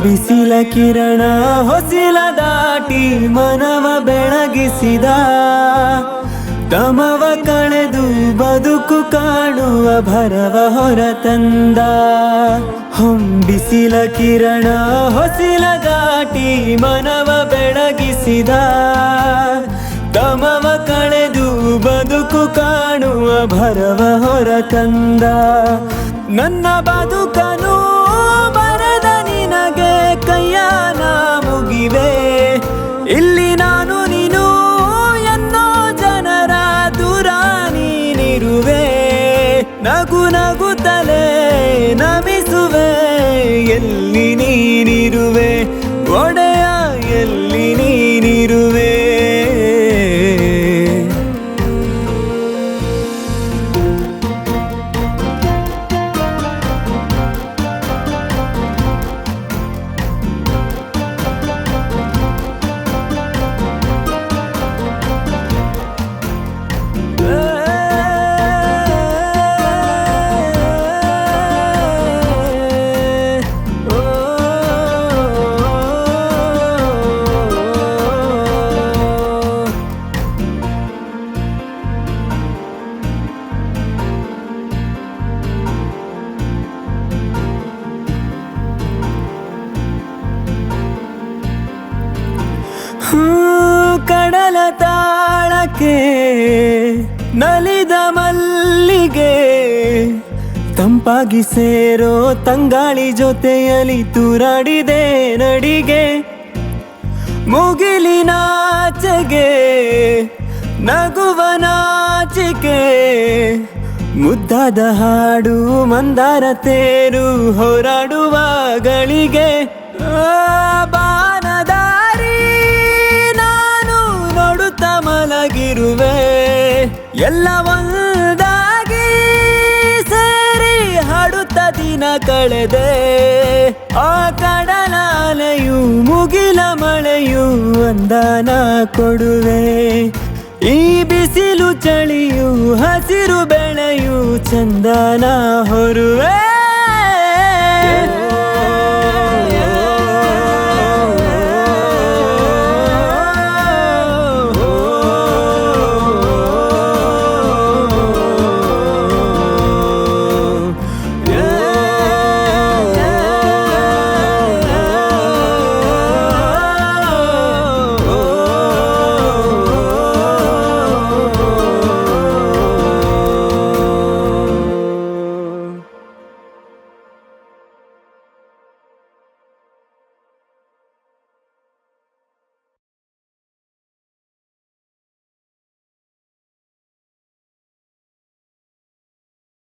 ಬಿಸಿಲ ಕಿರಣ ಹೊಸಿಲ ದಾಟಿ ಮನವ ಬೆಳಗಿಸಿದ ತಮವ ಕಳೆದು ಬದುಕು ಕಾಣುವ ಭರವ ಹೊರತಂದ ಬಿಸಿಲ ಕಿರಣ ಹೊಸಿಲ ದಾಟಿ ಮನವ ಬೆಳಗಿಸಿದ ತಮವ ಕಳೆದು ಬದುಕು ಕಾಣುವ ಭರವ ಹೊರತಂದ ನನ್ನ ಬದುಕನು ಬರೆದ ನಿನಗೆ ಕೈಯಾನ ಮುಗಿವೆ ಇಲ್ಲಿ ನಾನು ನೀನು ಎನ್ನೋ ಜನರ ದೂರ ನೀನಿರುವೆ ನಗು ನಗುತ್ತಲೇ ನಮಿಸುವೆ ಎಲ್ಲಿ ನೀನಿರುವೆ ಒಡೆಯ ಎಲ್ಲಿ ನೀನಿರುವೆ ಕಡಲ ತಾಳಕ್ಕೆ ನಲಿದ ಮಲ್ಲಿಗೆ ತಂಪಾಗಿ ಸೇರೋ ತಂಗಾಳಿ ಜೊತೆಯಲ್ಲಿ ತೂರಾಡಿದೆ ನಡಿಗೆ ಮುಗಿಲಿನಾಚೆಗೆ ನಗುವ ನಾಚಿಕೆ ಮುದ್ದಾದ ಹಾಡು ಮಂದಾರ ತೇರು ಹೋರಾಡುವ ಗಳಿಗೆ ಬಾನದಾರಿ ನಾನು ನೋಡುತ್ತ ಮಲಗಿರುವೆ ಎಲ್ಲ ಒಂದಾಗಿ ಸೇರಿ ಹಾಡುತ್ತ ದಿನ ಕಳೆದೆ ಆ ಕಡಲಾಲೆಯು ಮುಗಿಲ ಮಳೆಯು ವಂದನ ಕೊಡುವೆ ಈ ಬಿಸಿಲು ಚಳಿಯು ಹಸಿರು ಬೆಳೆಯು ಚಂದನ ಹೊರುವೆ